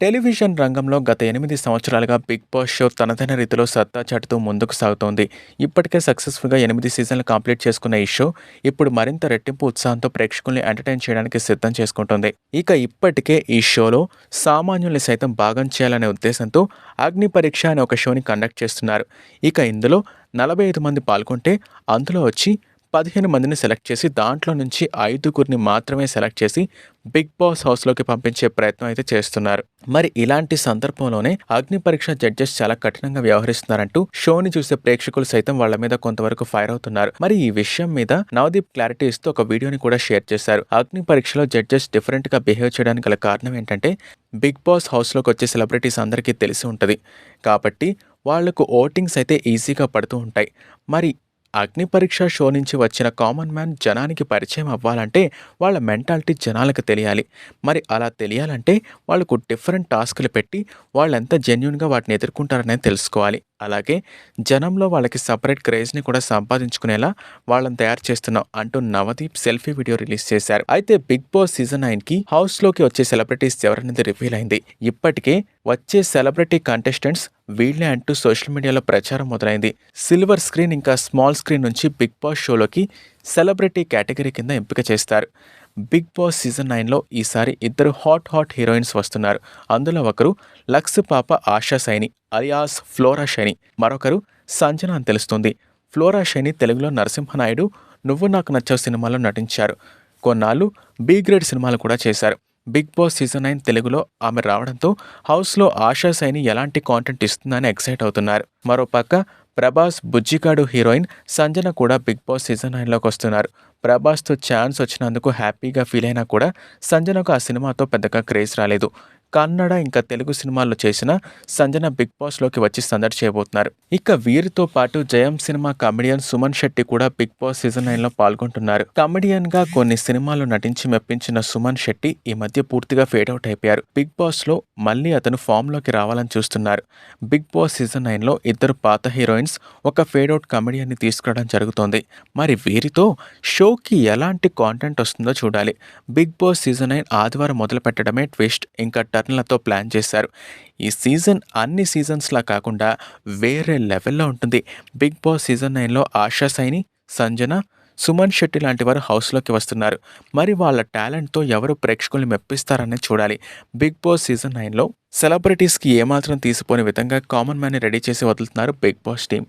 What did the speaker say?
Television రంగంలో గత 8 సంవత్సరాలుగా 'బిగ్ బాస్' షో తనదైన రీతిలో సత్తా చాటుతూ ముందుకు సాగుతోంది. ఇప్పటికే సక్సెస్‌ఫుల్‌గా 8 సీజన్లు కంప్లీట్ చేసుకున్న ఈ షో ఇప్పుడు మరింత రెట్టింపు ఉత్సాహంతో ప్రేక్షకుల్ని ఎంటర్‌టైన్ చేయడానికి సిద్ధం చేసుకుంటోంది. ఇప్పటికే ఈ షోలో సామాన్యుల్ని సైతం భాగం చేయాలనే ఉద్దేశంతో 'అగ్ని పరీక్ష' అనే ఒక షోని కండక్ట్ చేస్తున్నారు. ఇందులో 45 మంది పాల్గొంటే అందులో వచ్చి 15 మందిని సెలెక్ట్ చేసి దాంట్లో నుంచి 5గురిని మాత్రమే సెలెక్ట్ చేసి బిగ్ బాస్ హౌస్‌లోకి పంపించే ప్రయత్నం అయితే చేస్తున్నారు. మరి ఇలాంటి సందర్భంలోనే అగ్ని పరీక్ష జడ్జెస్ చాలా కఠినంగా వ్యవహరిస్తున్నారంటూ షోని చూసే ప్రేక్షకులు సైతం వాళ్ళ మీద కొంతవరకు ఫైర్ అవుతున్నారు. మరి ఈ విషయం మీద నవదీప్ క్లారిటీ ఇస్తూ ఒక వీడియోని కూడా షేర్ చేశారు. అగ్ని పరీక్షలో జడ్జెస్ డిఫరెంట్‌గా బిహేవ్ చేయడానికి గల కారణం ఏంటంటే బిగ్ బాస్ హౌస్‌లోకి వచ్చే సెలబ్రిటీస్ అందరికీ తెలిసి ఉంటది. కాబట్టి వాళ్లకు ఓటింగ్స్ అయితే ఈజీగా పడుతూ ఉంటాయి. మరి అగ్ని పరీక్ష షో నుంచి వచ్చిన కామన్ మ్యాన్ జనానికి పరిచయం అవ్వాలంటే వాళ్ళ మెంటాలిటీ జనాలకు తెలియాలి. మరి అలా తెలియాలంటే వాళ్ళకు డిఫరెంట్ టాస్క్‌లు పెట్టి వాళ్ళెంత జెన్యూన్‌గా వాటిని ఎదుర్కొంటారనేది తెలుసుకోవాలి. అలాగే జనంలో వాళ్ళకి సెపరేట్ క్రేజ్‌ని కూడా సంపాదించుకునేలా వాళ్ళని తయారు చేస్తున్నాం అంటూ నవదీప్ సెల్ఫీ వీడియో రిలీజ్ చేశారు. అయితే బిగ్ బాస్ సీజన్ 9కి హౌస్‌లోకి వచ్చే సెలబ్రిటీస్ ఎవరనేది రివీల్ అయింది. ఇప్పటికే వచ్చే సెలబ్రిటీ కంటెస్టెంట్స్ వీళ్లే అంటూ సోషల్ మీడియాలో ప్రచారం మొదలైంది. సిల్వర్ స్క్రీన్ ఇంకా స్మాల్ స్క్రీన్ నుంచి బిగ్ బాస్ షోలోకి సెలబ్రిటీ కేటగిరీ కింద ఎంపిక చేస్తారు. బిగ్ బాస్ సీజన్ 9లో ఈసారి ఇద్దరు హాట్ హీరోయిన్స్ వస్తున్నారు. అందులో ఒకరు లక్స్ పాప ఆశా సైని అలియాస్ ఫ్లోరా షైని, మరొకరు సంజన అని తెలుస్తుంది. ఫ్లోరా షైని తెలుగులో నరసింహనాయుడు, నువ్వు నాకు నచ్చావు సినిమాలో నటించారు. కొన్నాళ్ళు బి గ్రేడ్ సినిమాలు కూడా చేశారు. బిగ్ బాస్ సీజన్ 9 తెలుగులో ఆమె రావడంతో హౌస్లో ఆశా సైని ఎలాంటి కాంటెంట్ ఇస్తుందని ఎక్సైట్ అవుతున్నారు. మరోపక్క ప్రభాస్ బుజ్జిగాడు హీరోయిన్ సంజన కూడా బిగ్ బాస్ సీజన్ 9లోకి వస్తున్నారు. ప్రభాస్తో ఛాన్స్ వచ్చినందుకు హ్యాపీగా ఫీల్ అయినా కూడా సంజనకు ఆ సినిమాతో పెద్దగా క్రేజ్ రాలేదు. కన్నడ ఇంకా తెలుగు సినిమాల్లో చేసిన సంజన బిగ్ బాస్లోకి వచ్చి సందడి చేయబోతున్నారు. వీరితో పాటు జయం సినిమా కమెడియన్ సుమన్ శెట్టి కూడా బిగ్ బాస్ సీజన్ 9లో పాల్గొంటున్నారు. కమెడియన్గా కొన్ని సినిమాల్లో నటించి మెప్పించిన సుమన్ శెట్టి ఈ మధ్య పూర్తిగా ఫేడ్ అవుట్ అయిపోయారు. బిగ్ బాస్లో మళ్ళీ అతను ఫామ్లోకి రావాలని చూస్తున్నారు. బిగ్ బాస్ సీజన్ 9లో ఇద్దరు పాత హీరోయిన్స్, ఒక ఫేడ్ అవుట్ కమెడియన్ని తీసుకురావడం జరుగుతోంది. మరి వీరితో షోకి ఎలాంటి కాంటెంట్ వస్తుందో చూడాలి. బిగ్ బాస్ సీజన్ 9 ఆదివారం మొదలు పెట్టడమే ట్విస్ట్ ఇంకా టర్న్లతో ప్లాన్ చేశారు. ఈ సీజన్ అన్ని సీజన్స్లా కాకుండా వేరే లెవెల్లో ఉంటుంది. బిగ్ బాస్ సీజన్ 9లో ఆశా సైని, సంజన, సుమన్ శెట్టి లాంటి వారు హౌస్లోకి వస్తున్నారు. మరి వాళ్ళ టాలెంట్తో ఎవరు ప్రేక్షకుల్ని మెప్పిస్తారని చూడాలి. బిగ్ బాస్ సీజన్ 9లో సెలబ్రిటీస్కి ఏమాత్రం తీసిపోని విధంగా కామన్ మ్యాన్ని రెడీ చేసి వదులుతున్నారు బిగ్ బాస్ టీం.